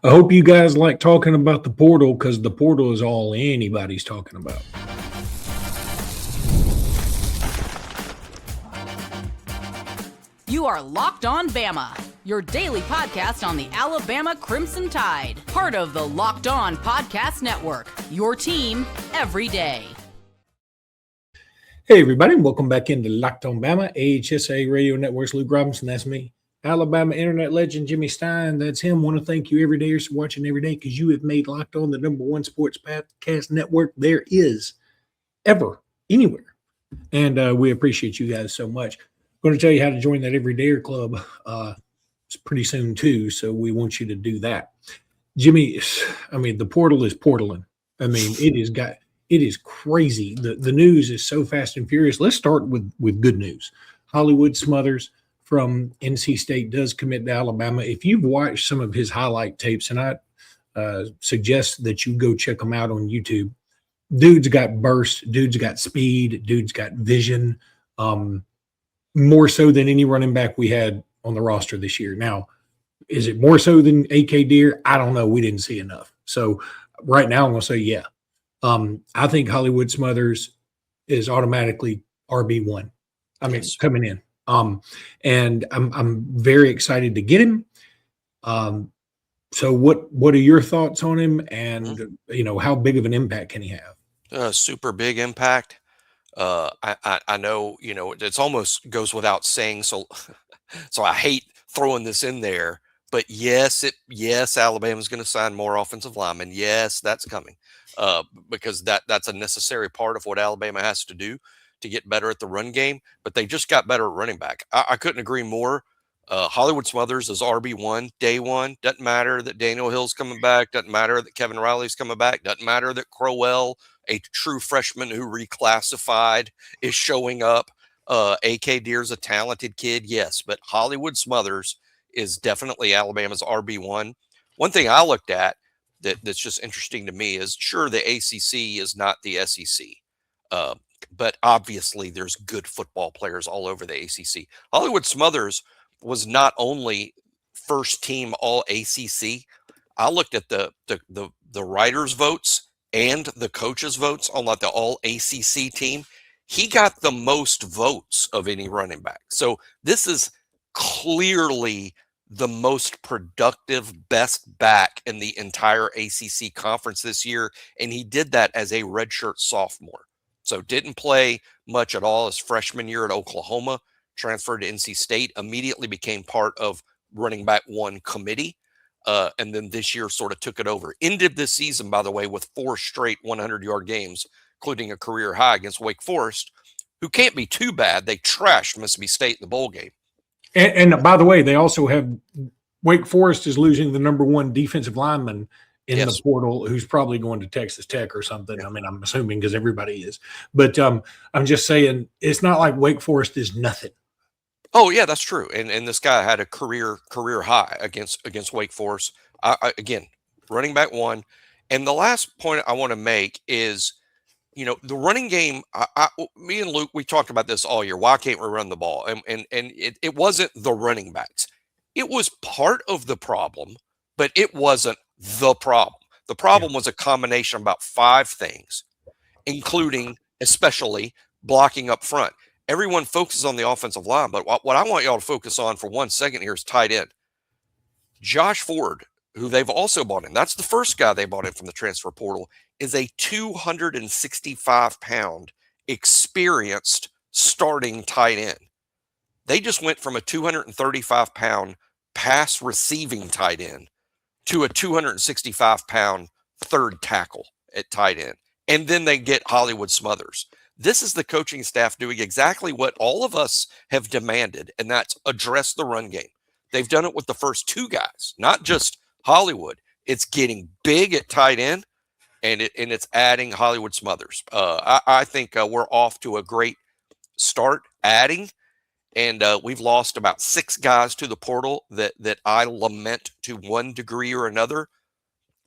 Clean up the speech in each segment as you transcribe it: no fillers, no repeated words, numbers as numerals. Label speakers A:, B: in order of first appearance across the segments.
A: I hope you guys like talking about the portal because the portal is all anybody's talking about.
B: You are Locked On Bama, your daily podcast on the Alabama Crimson Tide, part of the Locked On Podcast Network, your team every day.
A: Hey, everybody, welcome back into Locked On Bama, AHSA Radio Network's Luke Robinson, that's me. Alabama internet legend Jimmy Stein, that's him. Want to thank you every day for watching every day because you have made Locked On the #1 sports podcast network there is ever, anywhere. And we appreciate you guys so much. I'm going to tell you how to join that Everydayer Club pretty soon, too, so we want you to do that. Jimmy, I mean, the portal is portaling. I mean, it is crazy. The news is so fast and furious. Let's start with good news. Hollywood Smothers from NC State does commit to Alabama. If you've watched some of his highlight tapes, and I suggest that you go check them out on YouTube, dude's got burst, dude's got speed, dude's got vision, more so than any running back we had on the roster this year. Now, is it more so than AK Deer? I don't know. We didn't see enough. So right now I'm going to say, yeah. I think Hollywood Smothers is automatically RB1. I mean,
C: Yes.
A: coming in. And I'm very excited to get him. So what are your thoughts on him, and how big of an impact can he have?
C: Super big impact. I know, it's almost goes without saying. So I hate throwing this in there, but yes, Alabama's going to sign more offensive linemen. Yes, that's coming. Because that's a necessary part of what Alabama has to do to get better at the run game, but they just got better at running back. I couldn't agree more. Hollywood Smothers is RB1 day one. Doesn't matter that Daniel Hill's coming back. Doesn't matter that Kevin Riley's coming back. Doesn't matter that Crowell, a true freshman who reclassified, is showing up. AK Deer's a talented kid, yes, but Hollywood Smothers is definitely Alabama's RB1. One thing I looked at that's just interesting to me is, sure, the ACC is not the SEC. But obviously there's good football players all over the ACC. Hollywood Smothers was not only first team all ACC. I looked at the writers' votes and the coaches' votes on like the all ACC team. He got the most votes of any running back. So this is clearly the most productive, best back in the entire ACC conference this year. And he did that as a redshirt sophomore. So didn't play much at all his freshman year at Oklahoma, transferred to NC State, immediately became part of running back one committee. And then this year sort of took it over. Ended this season, by the way, with 4 straight 100-yard games, including a career high against Wake Forest, who can't be too bad. They trashed Mississippi State in the bowl game.
A: And by the way, they also have Wake Forest is losing the #1 defensive lineman in the portal, who's probably going to Texas Tech or something. Yeah. I mean, I'm assuming because everybody is. But I'm just saying it's not like Wake Forest is nothing.
C: Oh, yeah, that's true. And this guy had a career high against Wake Forest. Again, running back one. And the last point I want to make is, the running game, me and Luke, we talked about this all year. Why can't we run the ball? And it wasn't the running backs. It was part of the problem, but it wasn't the problem. The problem was a combination of about 5 things, including especially blocking up front. Everyone focuses on the offensive line, but what I want y'all to focus on for 1 second here is tight end. Josh Ford, who they've also bought in, that's the first guy they bought in from the transfer portal, is a 265-pound experienced starting tight end. They just went from a 235-pound pass receiving tight end to a 265-pound third tackle at tight end. And then they get Hollywood Smothers. This is the coaching staff doing exactly what all of us have demanded, and that's address the run game. They've done it with the first 2 guys, not just Hollywood. It's getting big at tight end, and it's adding Hollywood Smothers. I think we're off to a great start adding, and we've lost about 6 guys to the portal that I lament to one degree or another.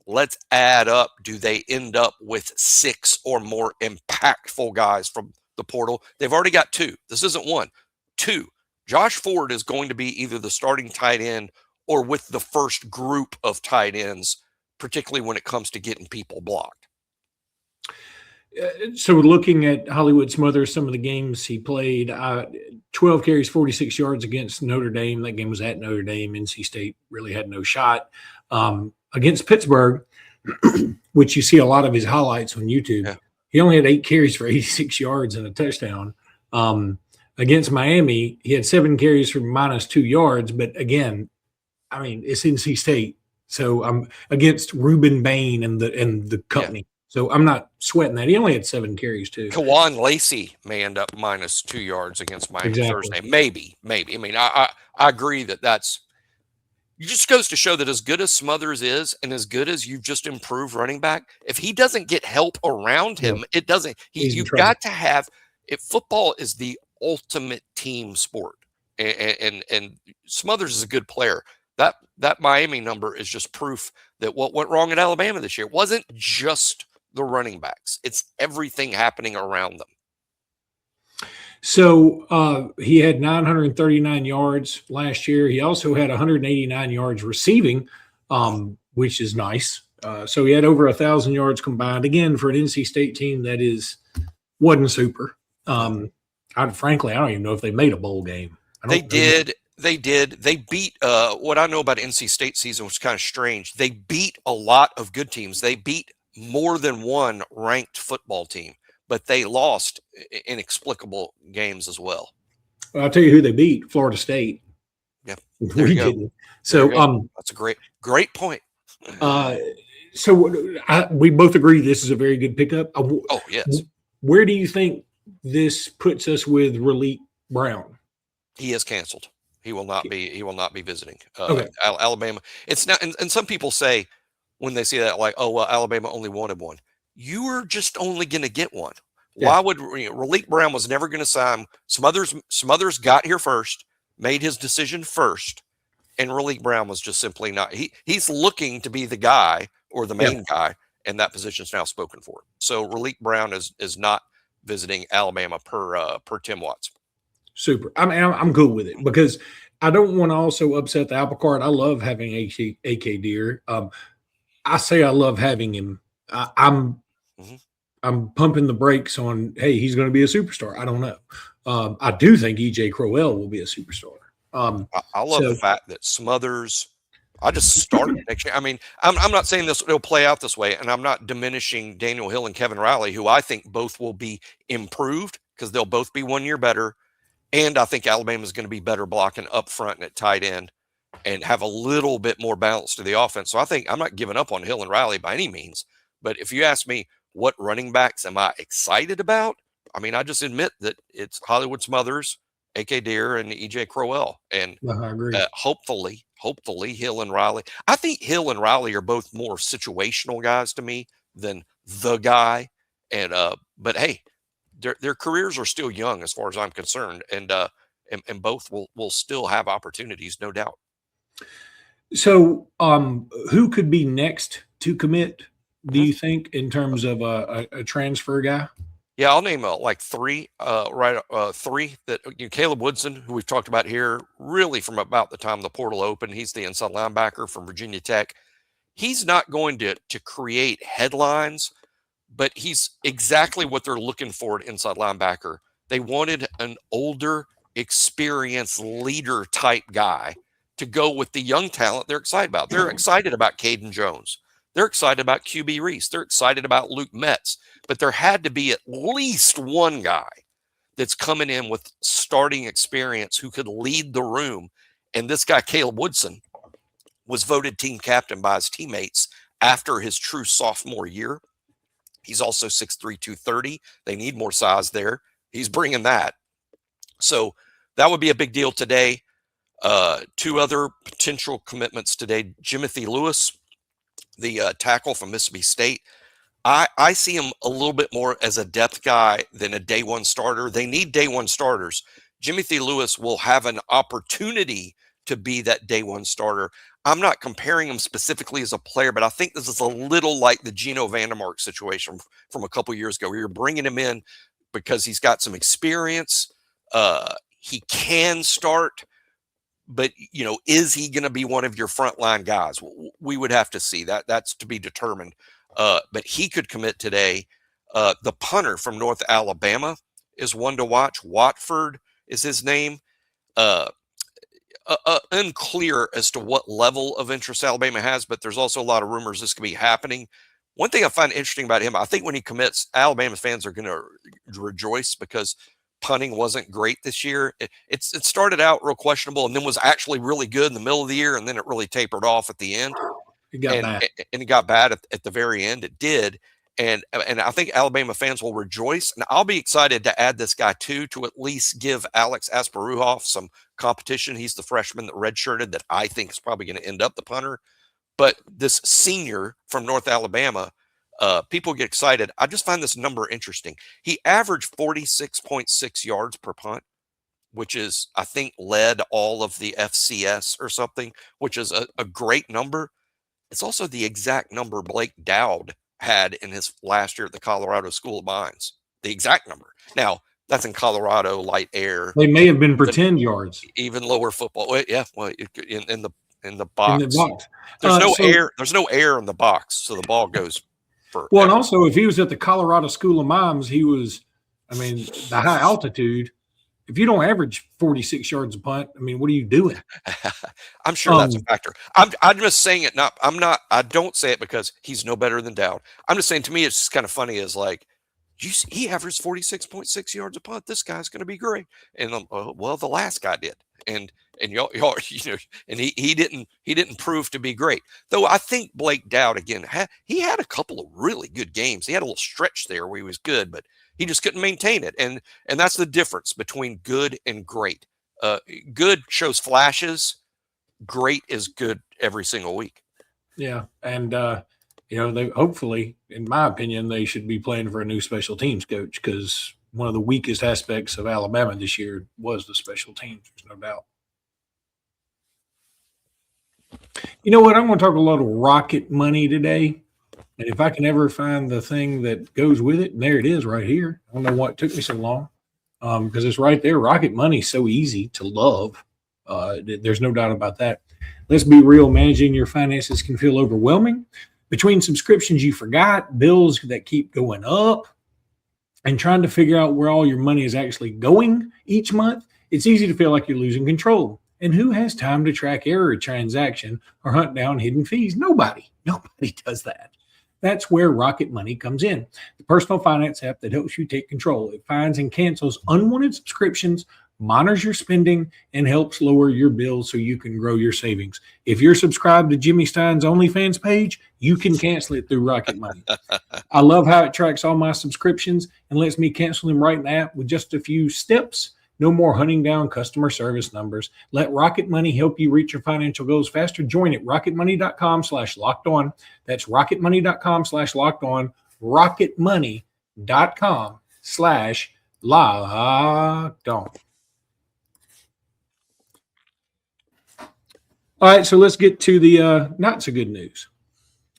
C: Let's add up. Do they end up with 6 or more impactful guys from the portal? They've already got 2. This isn't 1, 2. Josh Ford is going to be either the starting tight end or with the first group of tight ends, particularly when it comes to getting people blocked?
A: So looking at Hollywood Smothers, some of the games he played, 12 carries, 46 yards against Notre Dame. That game was at Notre Dame. NC State really had no shot. Against Pittsburgh, which you see a lot of his highlights on YouTube,
C: Yeah.
A: he only had 8 carries for 86 yards and a touchdown. Against Miami, he had 7 carries for -2 yards. But again, I mean, it's NC State. So I'm against Reuben Bain and the company.
C: Yeah.
A: So I'm not sweating that. He only had 7 carries too.
C: Kawan Lacey may end up -2 yards against Miami Thursday. Maybe. I mean, I agree that's it just goes to show that as good as Smothers is and as good as you've just improved running back, if he doesn't get help around him, it doesn't. You've got to have it. Football is the ultimate team sport, and Smothers is a good player. That Miami number is just proof that what went wrong at Alabama this year wasn't just the running backs. It's everything happening around them.
A: So he had 939 yards last year. He also had 189 yards receiving, which is nice. So he had over 1,000 yards combined. Again, for an NC State team that wasn't super. Frankly, I don't even know if they made a bowl game.
C: They did. They beat what I know about NC State season was kind of strange. They beat a lot of good teams. They beat more than one ranked football team, but they lost inexplicable games as well.
A: I'll tell you who they beat: Florida State.
C: Yeah,
A: we didn't. So
C: that's a great point.
A: So we both agree this is a very good pickup.
C: Oh yes.
A: Where do you think this puts us with Raleek Brown?
C: He is canceled. He will not be. He will not be visiting
A: Okay.
C: Alabama. It's not. And some people say when they see that, like, oh well, Alabama only wanted one. You were just only going to get one.
A: Yeah.
C: Why would Raleek Brown was never going to sign? Smothers got here first, made his decision first, and Raleek Brown was just simply not. He's looking to be the guy or the main guy, and that position is now spoken for. So Raleek Brown is not visiting Alabama per Tim Watts.
A: Super. I mean, I'm good with it because I don't want to also upset the apple cart. I love having AK Deer. I say I love having him. I'm pumping the brakes on, hey, he's going to be a superstar. I don't know. I do think EJ Crowell will be a superstar.
C: I love the fact that Smothers, I just started next year. I mean, I'm not saying it'll play out this way, and I'm not diminishing Daniel Hill and Kevin Riley, who I think both will be improved because they'll both be 1 year better. And I think Alabama is going to be better blocking up front and at tight end and have a little bit more balance to the offense. So I think I'm not giving up on Hill and Riley by any means. But if you ask me what running backs am I excited about, I mean, I just admit that it's Hollywood Smothers, A.K. Deer, and E.J. Crowell. And
A: I agree.
C: Hopefully Hill and Riley. I think Hill and Riley are both more situational guys to me than the guy. And but hey, their careers are still young as far as I'm concerned, and both will still have opportunities, no doubt.
A: So, who could be next to commit? Do you think in terms of a transfer guy?
C: Yeah, I'll name like three. Three that Caleb Woodson, who we've talked about here, really from about the time the portal opened. He's the inside linebacker from Virginia Tech. He's not going to create headlines, but he's exactly what they're looking for at inside linebacker. They wanted an older, experienced leader type guy to go with the young talent they're excited about. They're excited about Caden Jones. They're excited about QB Reese. They're excited about Luke Metz. But there had to be at least one guy that's coming in with starting experience who could lead the room. And this guy, Caleb Woodson, was voted team captain by his teammates after his true sophomore year. He's also 6'3", 230. They need more size there. He's bringing that. So that would be a big deal today. Two other potential commitments today. Jimothy Lewis, the tackle from Mississippi State. I see him a little bit more as a depth guy than a day one starter. They need day one starters. Jimothy Lewis will have an opportunity to be that day one starter. I'm not comparing him specifically as a player, but I think this is a little like the Geno Vandermark situation from a couple years ago, where you're bringing him in because he's got some experience. He can start, is he going to be one of your frontline guys? We would have to see that. That's to be determined. But he could commit today. The punter from North Alabama is one to watch. Watford is his name. Unclear as to what level of interest Alabama has, but there's also a lot of rumors this could be happening. One thing I find interesting about him, I think when he commits, Alabama fans are going to rejoice because punting wasn't great this year. It started out real questionable and then was actually really good in the middle of the year, and then it really tapered off at the end.
A: It got bad.
C: And it got bad at the very end. It did. And I think Alabama fans will rejoice. And I'll be excited to add this guy too, to at least give Alex Asparuhoff some competition. He's the freshman that redshirted that I think is probably going to end up the punter. But this senior from North Alabama, people get excited. I just find this number interesting. He averaged 46.6 yards per punt, which is, I think, led all of the FCS or something, which is a great number. It's also the exact number Blake Dowd had in his last year at the Colorado School of Mines. The exact number. Now, that's in Colorado, light air.
A: They may have been pretend yards.
C: Even lower football. Well, yeah, well, in the box.
A: In the box.
C: There's no air. There's no air in the box, so the ball goes for.
A: Well, and also, if he was at the Colorado School of Mines, he was. I mean, the high altitude. If you don't average 46 yards a punt, I mean, what are you doing?
C: I'm sure that's a factor. I'm just saying it. I don't say it because he's no better than Dowd. I'm just saying, to me, it's just kind of funny. Is like, he averaged 46.6 yards a punt. This guy's going to be great. And well, the last guy did. And y'all, and he didn't prove to be great. Though I think Blake Dowd again he had a couple of really good games. He had a little stretch there where he was good, but he just couldn't maintain it. And that's the difference between good and great. Good shows flashes. Great is good every single week.
A: Yeah. And, they hopefully, in my opinion, they should be playing for a new special teams coach, because one of the weakest aspects of Alabama this year was the special teams. There's no doubt. You know what? I'm going to talk a lot of rocket money today. And if I can ever find the thing that goes with it, and there it is right here. I don't know why it took me so long, because it's right there. Rocket money is so easy to love. There's no doubt about that. Let's be real. Managing your finances can feel overwhelming. Between subscriptions you forgot, bills that keep going up, and trying to figure out where all your money is actually going each month, it's easy to feel like you're losing control. And who has time to track every transaction or hunt down hidden fees? Nobody does that. That's where Rocket Money comes in, the personal finance app that helps you take control. It finds and cancels unwanted subscriptions, monitors your spending, and helps lower your bills so you can grow your savings. If you're subscribed to Jimmy Stein's OnlyFans page, you can cancel it through Rocket Money. I love how it tracks all my subscriptions and lets me cancel them right in the app with just a few steps. No more hunting down customer service numbers. Let Rocket Money help you reach your financial goals faster. Join it. RocketMoney.com/lockedon. That's RocketMoney.com/lockedon. RocketMoney.com/lockedon. All right, so let's get to the not so good news.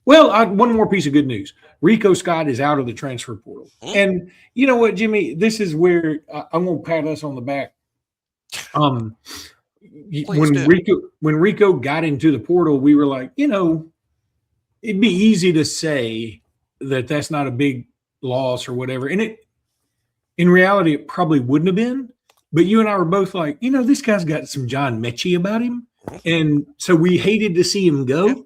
A: Well, one more piece of good news. Rico Scott is out of the transfer portal. And you know what, Jimmy? This is where I'm going to pat us on the back. When Rico got into the portal, we were like, it'd be easy to say that that's not a big loss or whatever. And in reality, it probably wouldn't have been. But you and I were both like, this guy's got some John Mechie about him. And so we hated to see him go.
C: Yep.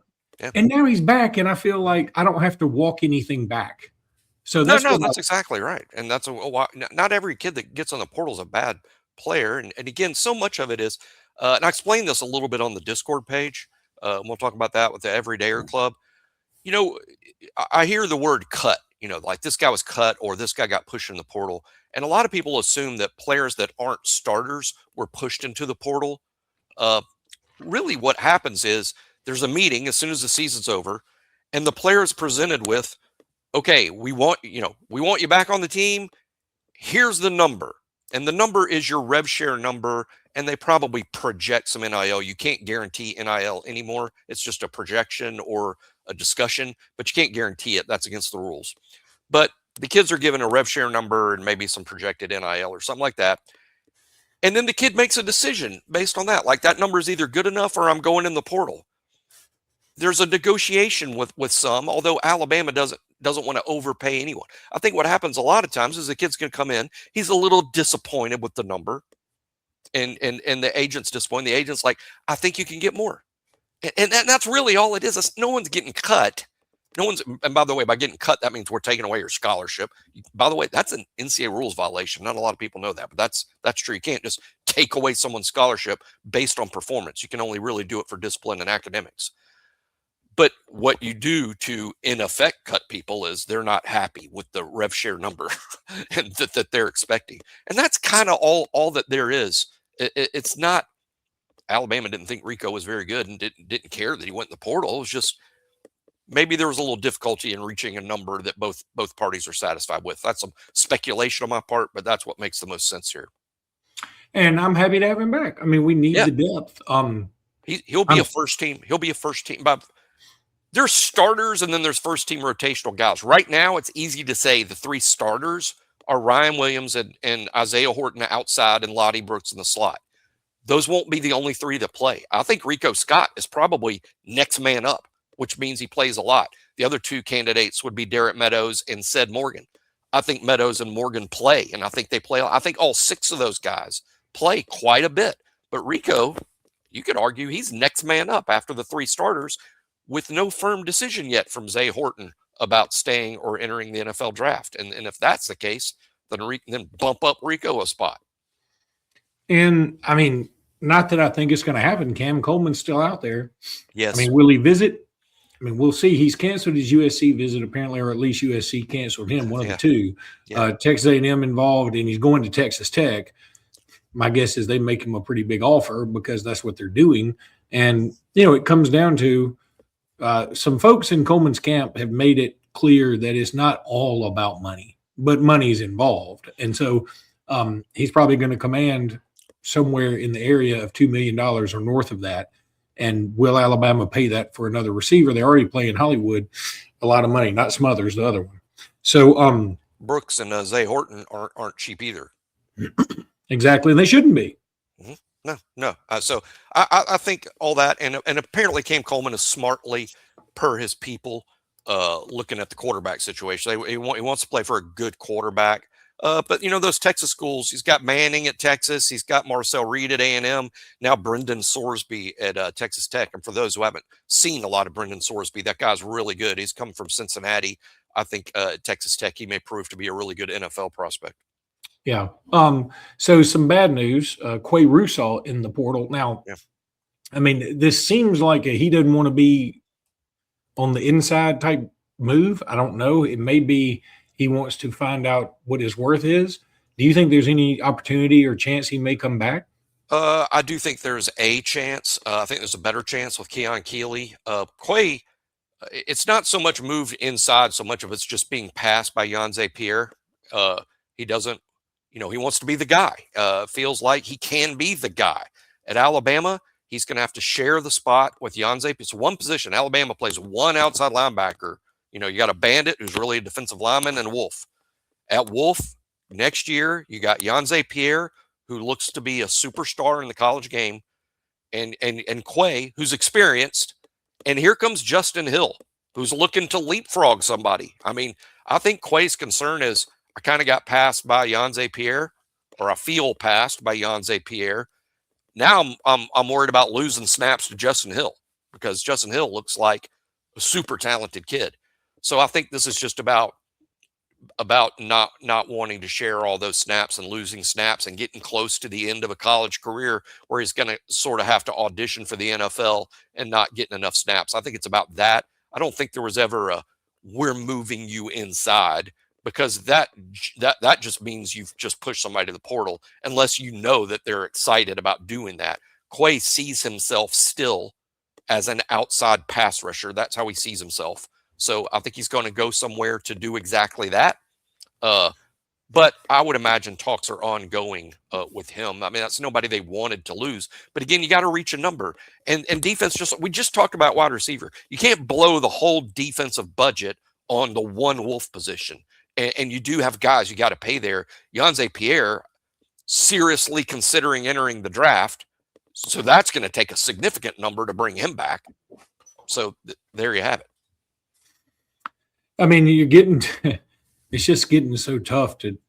C: Yep.
A: And now he's back, and I feel like I don't have to walk anything back. So that's
C: exactly right. And that's why not every kid that gets on the portal is a bad player. And again, so much of it is, and I explained this a little bit on the Discord page. We'll talk about that with the Everydayer Club. I hear the word cut, like this guy was cut or this guy got pushed in the portal. And a lot of people assume that players that aren't starters were pushed into the portal. Really what happens is there's a meeting as soon as the season's over, and the player is presented with, okay, we want you back on the team. Here's the number. And the number is your rev share number, and they probably project some NIL. You can't guarantee NIL anymore. It's just a projection or a discussion, but you can't guarantee it. That's against the rules. But the kids are given a rev share number and maybe some projected NIL or something like that. And then the kid makes a decision based on that. Like, that number is either good enough or I'm going in the portal. There's a negotiation with some, although Alabama doesn't want to overpay anyone. I think what happens a lot of times is the kid's going to come in. He's a little disappointed with the number, and the agent's disappointed. The agent's like, I think you can get more. And that's really all it is. No one's getting cut. And by the way, by getting cut, that means we're taking away your scholarship. By the way, that's an NCAA rules violation. Not a lot of people know that, but that's true. You can't just take away someone's scholarship based on performance. You can only really do it for discipline and academics. But what you do to, in effect, cut people is they're not happy with the rev share number and that they're expecting. And that's kind of all that there is. It's not, Alabama didn't think Rico was very good and didn't care that he went in the portal. It was just, maybe there was a little difficulty in reaching a number that both parties are satisfied with. That's some speculation on my part, but that's what makes the most sense here.
A: And I'm happy to have him back. I mean, we need the depth.
C: He'll be a first team. He'll be a first team. There's starters and then there's first team rotational guys. Right now, it's easy to say the three starters are Ryan Williams and Isaiah Horton outside and Lottie Brooks in the slot. Those won't be the only three that play. I think Rico Scott is probably next man up, which means he plays a lot. The other two candidates would be Derek Meadows and Ced Morgan. I think Meadows and Morgan play, and I think they play. I think all six of those guys play quite a bit. But Rico, you could argue he's next man up after the three starters, with no firm decision yet from Zay Horton about staying or entering the NFL draft. And if that's the case, then bump up Rico a spot.
A: And, I mean, not that I think it's going to happen. Cam Coleman's still out there.
C: Yes.
A: I mean, will he visit? I mean, we'll see. He's canceled his USC visit, apparently, or at least USC canceled him, one of the two. Yeah. Texas A&M involved, and he's going to Texas Tech. My guess is they make him a pretty big offer because that's what they're doing. And, it comes down to some folks in Coleman's camp have made it clear that it's not all about money, but money's involved. And so he's probably going to command somewhere in the area of $2 million or north of that. And will Alabama pay that for another receiver? They already play in Hollywood a lot of money, not Smothers, the other one. So
C: Brooks and Zay Horton aren't cheap either.
A: Exactly. And they shouldn't be.
C: Mm-hmm. No. So I think all that, and apparently Cam Coleman is smartly, per his people, looking at the quarterback situation. He wants to play for a good quarterback. But those Texas schools, he's got Manning at Texas, he's got Marcel Reed at A&M, now Brendan Sorsby at Texas Tech. And for those who haven't seen a lot of Brendan Sorsby, that guy's really good. He's come from Cincinnati. I think Texas Tech, he may prove to be a really good NFL prospect.
A: Yeah. So some bad news, Qua Russo in the portal. Now, I mean, this seems like he doesn't want to be on the inside type move. I don't know. It may be he wants to find out what his worth is. Do you think there's any opportunity or chance he may come back?
C: I do think there's a chance. I think there's a better chance with Keon Keeley. Qua, it's not so much moved inside, so much of it's just being passed by Yanze Pierre. He doesn't, he wants to be the guy. Feels like he can be the guy. At Alabama, he's going to have to share the spot with Yanze. It's one position. Alabama plays one outside linebacker. You got a Bandit who's really a defensive lineman and Wolf. At Wolf, next year, you got Yanze Pierre, who looks to be a superstar in the college game, and Qua, who's experienced. And here comes Justin Hill, who's looking to leapfrog somebody. I mean, I think Quay's concern is, I kind of got passed by Yanze Pierre, or I feel passed by Yanze Pierre. Now I'm worried about losing snaps to Justin Hill, because Justin Hill looks like a super talented kid. So I think this is just about not wanting to share all those snaps and losing snaps and getting close to the end of a college career where he's going to sort of have to audition for the NFL and not getting enough snaps. I think it's about that. I don't think there was ever a we're moving you inside, because that just means you've just pushed somebody to the portal, unless you know that they're excited about doing that. Qua sees himself still as an outside pass rusher. That's how he sees himself. So I think he's going to go somewhere to do exactly that. But I would imagine talks are ongoing with him. I mean, that's nobody they wanted to lose. But again, you got to reach a number. And defense, we just talked about wide receiver. You can't blow the whole defensive budget on the one Wolf position. And you do have guys you got to pay there. Yanze Pierre, seriously considering entering the draft. So that's going to take a significant number to bring him back. So there you have it.
A: I mean, you're getting it's just getting so tough to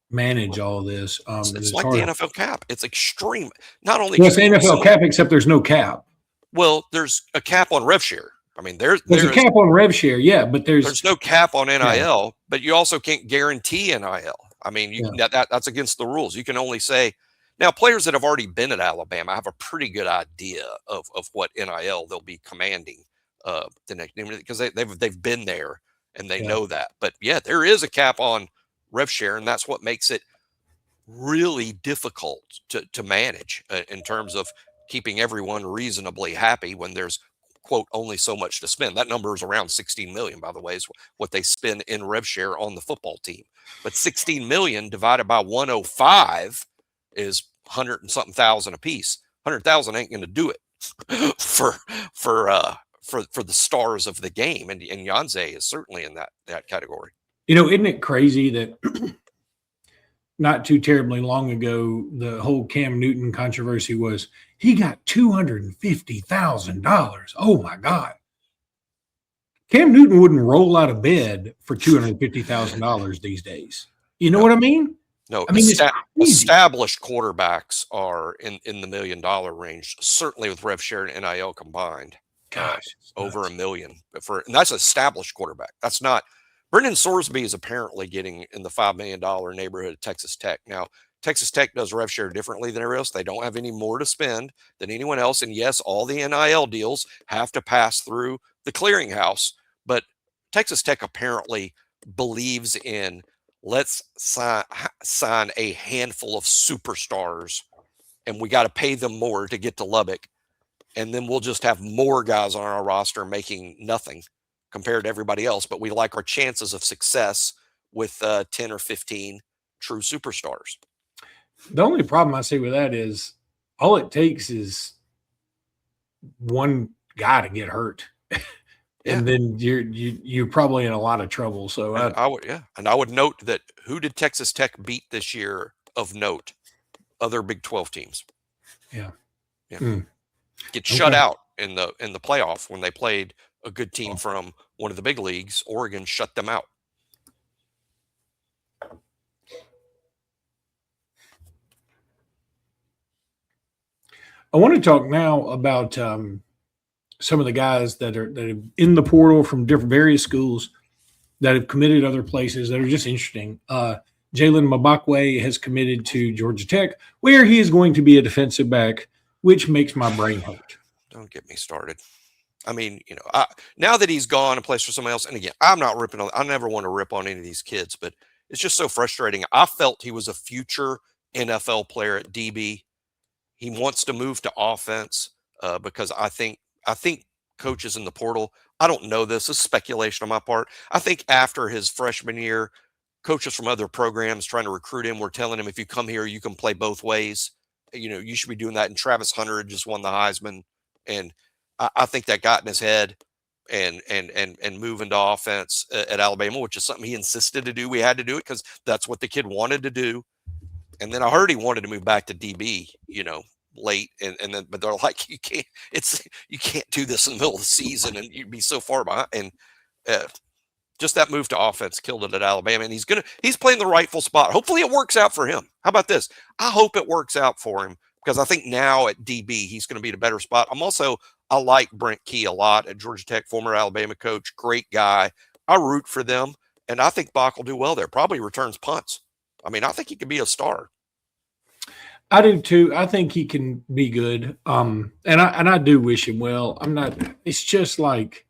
A: manage all this.
C: It's like the NFL cap. It's extreme. Not only
A: it's the NFL cap, except there's no cap.
C: Well, there's a cap on rev share. I mean, there's
A: a cap on rev share, yeah, but there's
C: no cap on NIL, but you also can't guarantee NIL. I mean, that's against the rules. You can only say now players that have already been at Alabama have a pretty good idea of what NIL they'll be commanding the next, because they've been there and they know that. But yeah, there is a cap on rev share, and that's what makes it really difficult to manage in terms of keeping everyone reasonably happy when there's, quote, only so much to spend. That number is around 16 million, by the way, is what they spend in rev share on the football team. But 16 million divided by 105 is 100 and something thousand a piece. 100,000 ain't going to do it for the stars of the game. And Yanze is certainly in that category.
A: Isn't it crazy that not too terribly long ago, the whole Cam Newton controversy was he got $250,000. Oh my God. Cam Newton wouldn't roll out of bed for $250,000 these days. You know what I mean?
C: No, I mean, established quarterbacks are in the $1 million range, certainly with rev share and NIL combined.
A: Gosh,
C: over $1 million and that's an established quarterback. That's not. Brendan Sorsby is apparently getting in the $5 million neighborhood at Texas Tech. Now, Texas Tech does rev share differently than everyone else. They don't have any more to spend than anyone else. And yes, all the NIL deals have to pass through the clearinghouse. But Texas Tech apparently believes in let's sign a handful of superstars, and we got to pay them more to get to Lubbock. And then we'll just have more guys on our roster making nothing compared to everybody else, but we like our chances of success with 10 or 15 true superstars.
A: The only problem I see with that is all it takes is one guy to get hurt, and then you're probably in a lot of trouble. So
C: I would note that who did Texas Tech beat this year of note? Other Big 12 teams.
A: Yeah.
C: Get shut out in the playoff when they played a good team from one of the big leagues. Oregon shut them out.
A: I want to talk now about some of the guys that are in the portal from various schools that have committed other places that are just interesting. Jalen Mbakwe has committed to Georgia Tech, where he is going to be a defensive back, which makes my brain hurt.
C: Don't get me started. I mean, now that he's gone and plays for somebody else, and again, I'm not ripping on. I never want to rip on any of these kids, but it's just so frustrating. I felt he was a future NFL player at DB. He wants to move to offense because I think coaches in the portal. I don't know this. This is speculation on my part. I think after his freshman year, coaches from other programs trying to recruit him were telling him, if you come here, you can play both ways. You should be doing that. And Travis Hunter just won the Heisman, and I think that got in his head and moving to offense at Alabama, which is something he insisted to do. We had to do it because that's what the kid wanted to do. And then I heard he wanted to move back to DB, late. And then, but they're like, you can't do this in the middle of the season and you'd be so far behind. And just that move to offense killed it at Alabama. And he's playing the rightful spot. Hopefully it works out for him. How about this? I hope it works out for him because I think now at DB, he's going to be in a better spot. I like Brent Key a lot at Georgia Tech, former Alabama coach, great guy. I root for them, and I think Bach will do well there. Probably returns punts. I mean, I think he could be a star.
A: I do too. I think he can be good. And I do wish him well. It's just like,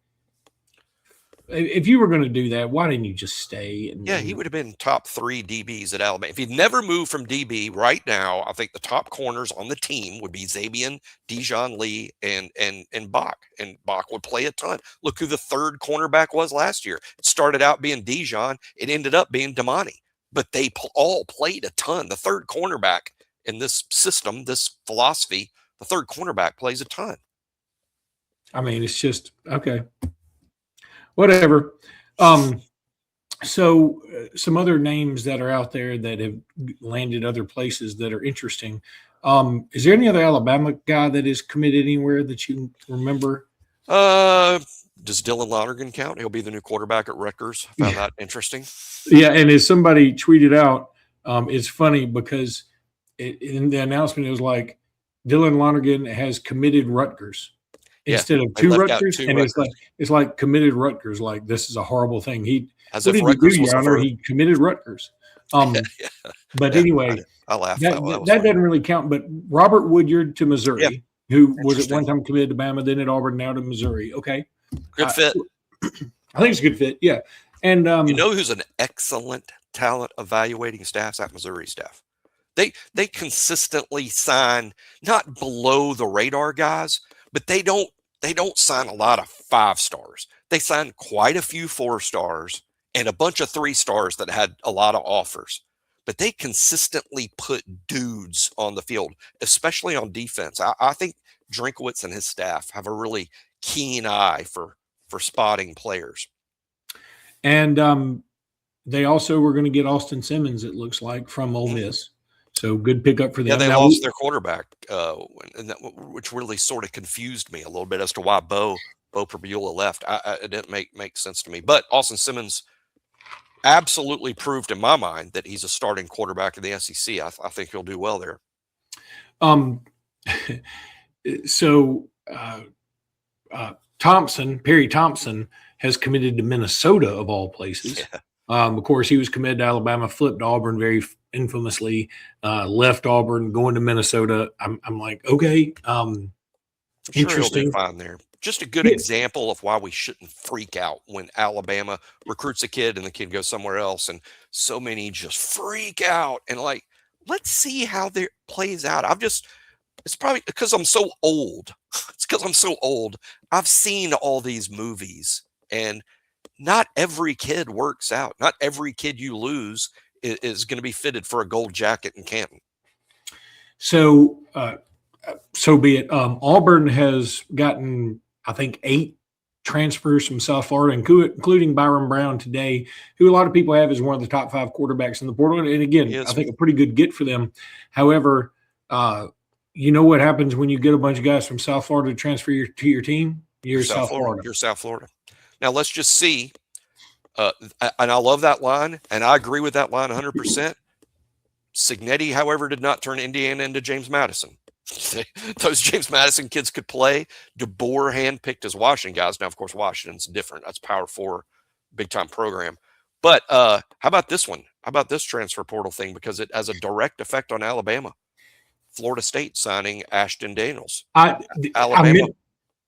A: if you were going to do that, why didn't you just stay?
C: He would have been top 3 DBs at Alabama. If he'd never moved from DB right now, I think the top corners on the team would be Zabian, Dijon Lee, and Bach. And Bach would play a ton. Look who the third cornerback was last year. It started out being Dijon. It ended up being Damani. But they all played a ton. The third cornerback in this system, this philosophy, the third cornerback plays a ton. I
A: mean, it's just, okay. Whatever. So, some other names that are out there that have landed other places that are interesting. Is there any other Alabama guy that is committed anywhere that you remember?
C: Does Dylan Lonergan count? He'll be the new quarterback at Rutgers. Found that interesting.
A: Yeah, and as somebody tweeted out, it's funny because in the announcement it was like Dylan Lonergan has committed Rutgers instead of
C: They
A: two
C: left out
A: Rutgers,
C: two
A: and
C: Rutgers.
A: it's like committed Rutgers. Like this is a horrible thing.
C: As
A: What
C: if
A: did he do,
C: Rutgers was
A: Your
C: a
A: Honor?
C: verb.
A: He committed Rutgers.
C: Yeah,
A: But
C: yeah,
A: anyway,
C: I laughed.
A: that
C: That was
A: that
C: funny.
A: doesn't really count. But Robert Woodyard to Missouri,
C: Yeah,
A: who was at
C: interesting.
A: one time committed to Bama, then at Auburn, now to Missouri. Okay,
C: Good fit.
A: I think it's a good fit. Yeah, and
C: You know who's an excellent talent evaluating staffs? At Missouri staff. They consistently sign not below the radar guys, but they don't sign a lot of 5 stars. They sign quite a few 4 stars and a bunch of 3 stars that had a lot of offers. But they consistently put dudes on the field, especially on defense. I think Drinkowitz and his staff have a really keen eye for spotting players.
A: And they also were going to get Austin Simmons, it looks like, from Ole Miss. So good pickup for them.
C: Yeah, they
A: Now,
C: lost their quarterback, which really sort of confused me a little bit as to why Bo Perbula left. It didn't make sense to me. But Austin Simmons absolutely proved in my mind that he's a starting quarterback in the SEC. I think he'll do well there.
A: So Perry Thompson has committed to Minnesota of all places.
C: Yeah.
A: Of course, he was committed to Alabama, flipped Auburn very infamously, left Auburn, going to Minnesota. I'm like, okay,
C: I'm sure
A: interesting.
C: he'll do fine there. Just a good example of why we shouldn't freak out when Alabama recruits a kid and the kid goes somewhere else, and so many just freak out and like, let's see how that plays out. It's probably because I'm so old. It's because I'm so old. I've seen all these movies, and not every kid works out. Not every kid you lose is going to be fitted for a gold jacket in Canton.
A: So, so be it. Auburn has gotten, I think, 8 transfers from South Florida, including Byron Brown today, who a lot of people have as one of the top 5 quarterbacks in the portal. And again, I think a pretty good get for them. However, you know what happens when you get a bunch of guys from South Florida to transfer to your team? You're South Florida.
C: You're South Florida. Now let's just see. And I love that line, and I agree with that line 100%. Signetti, however, did not turn Indiana into James Madison. Those James Madison kids could play. DeBoer handpicked his Washington guys. Now, of course, Washington's different. That's Power 4, big-time program. But how about this one? How about this transfer portal thing? Because it has a direct effect on Alabama. Florida State signing Ashton Daniels.
A: Alabama.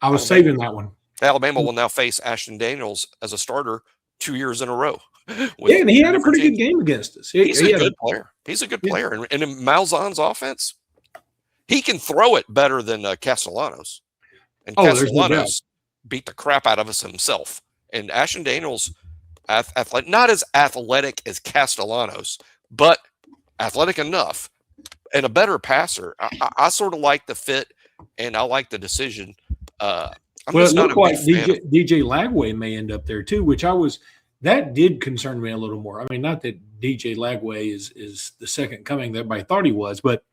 A: I was saving that one.
C: Alabama will now face Ashton Daniels as a starter 2 years in a row.
A: Yeah, and he had a pretty good game against us.
C: He's a good player. He's a good player. And in Malzahn's offense, he can throw it better than Castellanos. And Castellanos beat the crap out of us himself. And Ashton Daniels, not as athletic as Castellanos, but athletic enough and a better passer. I sort of like the fit, and I like the decision.
A: It looked like DJ Lagway may end up there too, which that did concern me a little more. I mean, not that DJ Lagway is the second coming that everybody thought he was, but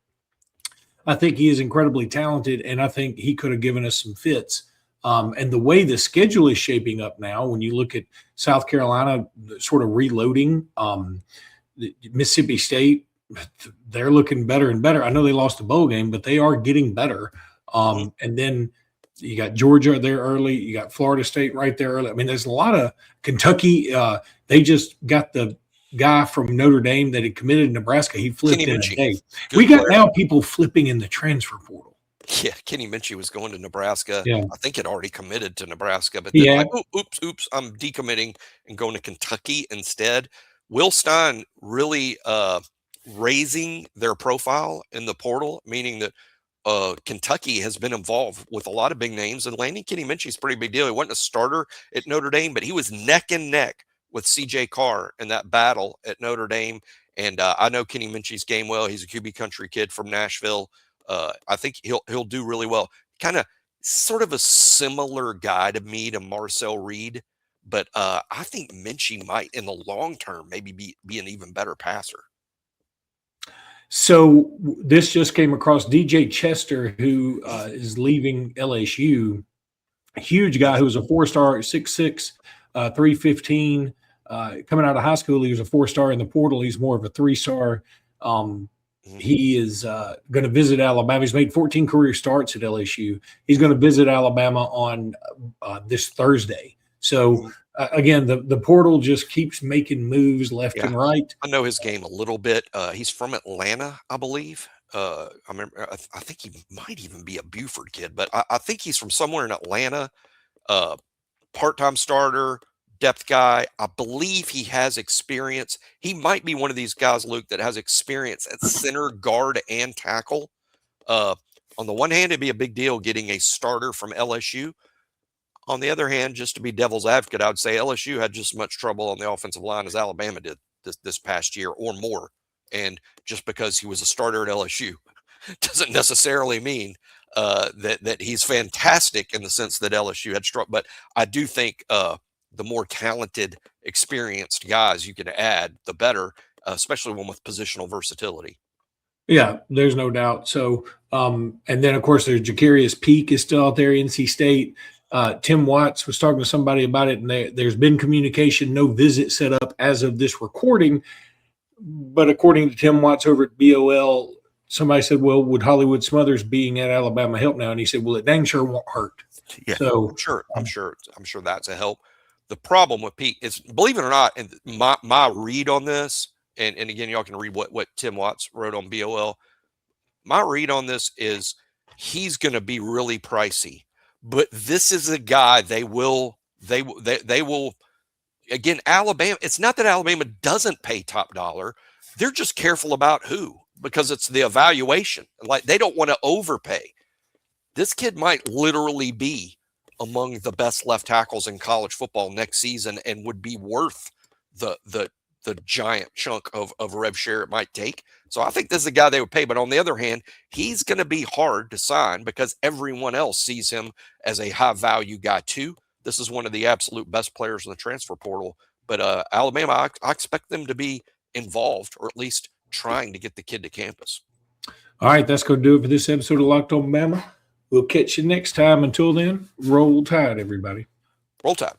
A: I think he is incredibly talented, and I think he could have given us some fits. And the way the schedule is shaping up now, when you look at South Carolina sort of reloading, Mississippi State, they're looking better and better. I know they lost the bowl game, but they are getting better. And then you got Georgia there early. You got Florida State right there early. I mean, there's a lot of Kentucky. They just got the guy from Notre Dame that had committed to Nebraska. He flipped in a day. We got now people flipping in the transfer portal.
C: Yeah, Kenny Minchie was going to Nebraska.
A: Yeah.
C: I think had already committed to Nebraska, but then like, oops, I'm decommitting and going to Kentucky instead. Will Stein really raising their profile in the portal, meaning that Kentucky has been involved with a lot of big names, and landing Kenny Minchie is a pretty big deal. He wasn't a starter at Notre Dame, but he was neck and neck with CJ Carr in that battle at Notre Dame. And I know Kenny Minchie's game well. He's a QB country kid from Nashville. I think he'll do really well. Kind of sort of a similar guy to me to Marcel Reed, But I think Minchie might, in the long term, maybe be an even better passer.
A: So this just came across DJ Chester, who is leaving LSU. A huge guy who was a 4-star, 6'6", 315. Coming out of high school, he was a 4-star in the portal. He's more of a 3-star. He is going to visit Alabama. He's made 14 career starts at LSU. He's going to visit Alabama on this Thursday. So, again, the portal just keeps making moves left and right.
C: I know his game a little bit. He's from Atlanta, I believe. I remember. I think he might even be a Buford kid, but I think he's from somewhere in Atlanta. Part-time starter, depth guy. I believe he has experience. He might be one of these guys, Luke, that has experience at center, guard, and tackle. On the one hand, it'd be a big deal getting a starter from LSU. On the other hand, just to be devil's advocate, I would say LSU had just as much trouble on the offensive line as Alabama did this past year or more. And just because he was a starter at LSU doesn't necessarily mean that he's fantastic in the sense that LSU had struggled. But I do think the more talented, experienced guys you can add, the better, especially one with positional versatility.
A: Yeah, there's no doubt. So, and then, of course, there's Jacarius Peak is still out there, NC State. Tim Watts was talking to somebody about it, and there's been communication, no visit set up as of this recording. But according to Tim Watts over at BOL, somebody said, well, would Hollywood Smothers being at Alabama help now? And he said, well, it dang sure won't hurt.
C: Yeah,
A: so
C: I'm sure that's a help. The problem with Pete is, believe it or not, and my read on this, and again, y'all can read what Tim Watts wrote on BOL. My read on this is he's going to be really pricey, but this is a guy they will again, Alabama. It's not that Alabama doesn't pay top dollar. They're just careful about who, because it's the evaluation. Like, they don't want to overpay. This kid might literally be among the best left tackles in college football next season and would be worth the giant chunk of rev share it might take. So I think this is the guy they would pay. But on the other hand, he's going to be hard to sign because everyone else sees him as a high value guy too. This is one of the absolute best players in the transfer portal. But Alabama, I expect them to be involved, or at least trying to get the kid to campus.
A: All right, that's going to do it for this episode of Locked On Bama. We'll catch you next time. Until then, roll tide, everybody.
C: Roll tide.